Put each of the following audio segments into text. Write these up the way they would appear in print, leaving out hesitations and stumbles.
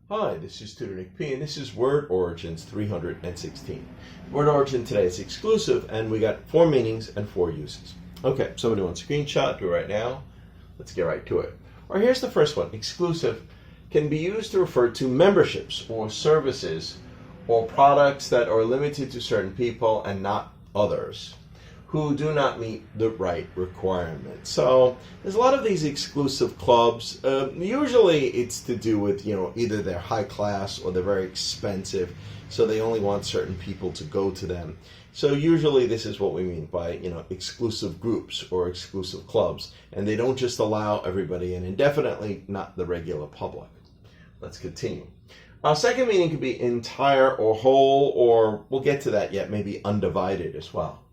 Hi, this is Tutor Nick P, and this is Word Origins 316. Word origin today is exclusive, and we got 4 meanings and 4 uses. Okay, somebody wants a screenshot, do it right now. Let's get right to it. All right, here's the first one. Exclusive can be used to refer to memberships or services or products that are limited to certain people and not others who do not meet the right requirements. So there's a lot of these exclusive clubs. Usually it's to do with, either they're high class or they're very expensive, so they only want certain people to go to them. So usually this is what we mean by, exclusive groups or exclusive clubs. And they don't just allow everybody in, and definitely not the regular public. Let's continue. Our second meaning could be entire or whole, or we'll get to that yet, maybe undivided as well.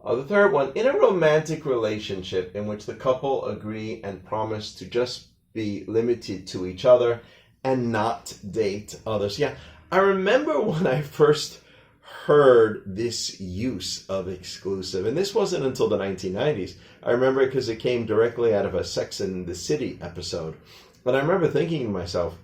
The third one, in a romantic relationship in which the couple agree and promise to just be limited to each other and not date others. Yeah, I remember when I first heard this use of exclusive, and this wasn't until the 1990s. I remember it because it came directly out of a Sex and the City episode. But I remember thinking to myself,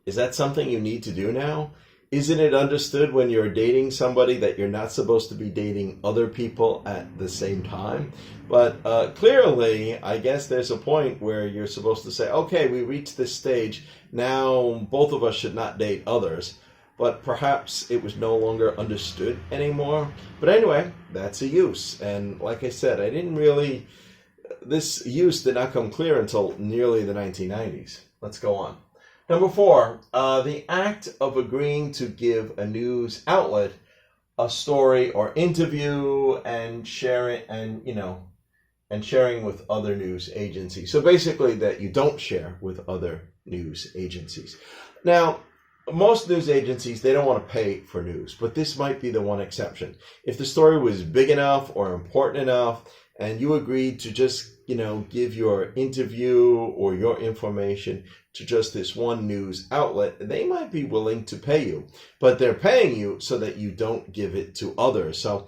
is that something you need to do now? Isn't it understood when you're dating somebody that you're not supposed to be dating other people at the same time? But clearly, I guess there's a point where you're supposed to say, okay, we reached this stage. Now both of us should not date others. But perhaps it was no longer understood anymore. But anyway, that's a use. And like I said, this use did not come clear until nearly the 1990s. Let's go on. Number 4, the act of agreeing to give a news outlet a story or interview and sharing with other news agencies. So basically that you don't share with other news agencies. Now, most news agencies, they don't want to pay for news, but this might be the one exception. If the story was big enough or important enough and you agreed to just give your interview or your information to just this one news outlet, they might be willing to pay you. But they're paying you so that you don't give it to others. So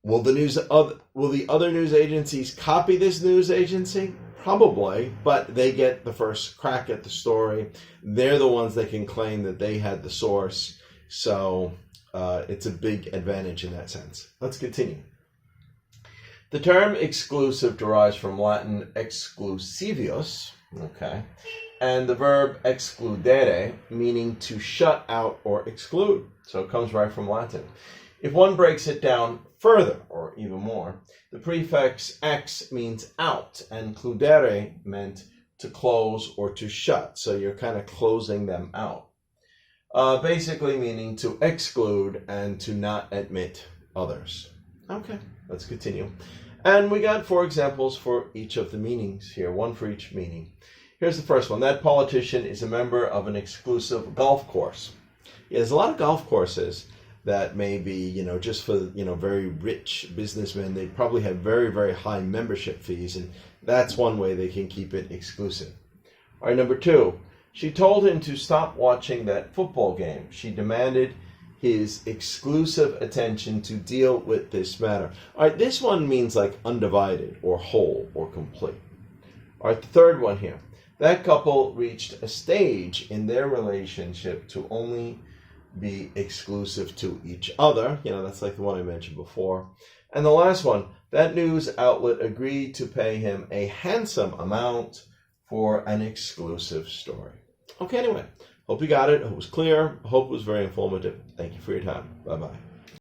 will the other news agencies copy this news agency? Probably, but they get the first crack at the story. They're the ones that can claim that they had the source. So it's a big advantage in that sense. Let's continue. The term exclusive derives from Latin exclusivius, and the verb excludere, meaning to shut out or exclude. So it comes right from Latin. If one breaks it down further, or even more, the prefix ex means out, and cludere meant to close or to shut. So you're kind of closing them out. Basically meaning to exclude and to not admit others. Okay, let's continue. And we got 4 examples for each of the meanings here, 1 for each meaning. Here's the first one. That politician is a member of an exclusive golf course. Yeah, there's a lot of golf courses that may be, just for, very rich businessmen. They probably have very, very high membership fees, and that's one way they can keep it exclusive. All right, number 2. She told him to stop watching that football game. She demanded his exclusive attention to deal with this matter. All right, this one means like undivided or whole or complete. All right, the third one here. That couple reached a stage in their relationship to only be exclusive to each other. That's like the one I mentioned before. And the last one, that news outlet agreed to pay him a handsome amount for an exclusive story. Okay, anyway. Hope you got it. Hope it was clear. Hope it was very informative. Thank you for your time. Bye-bye.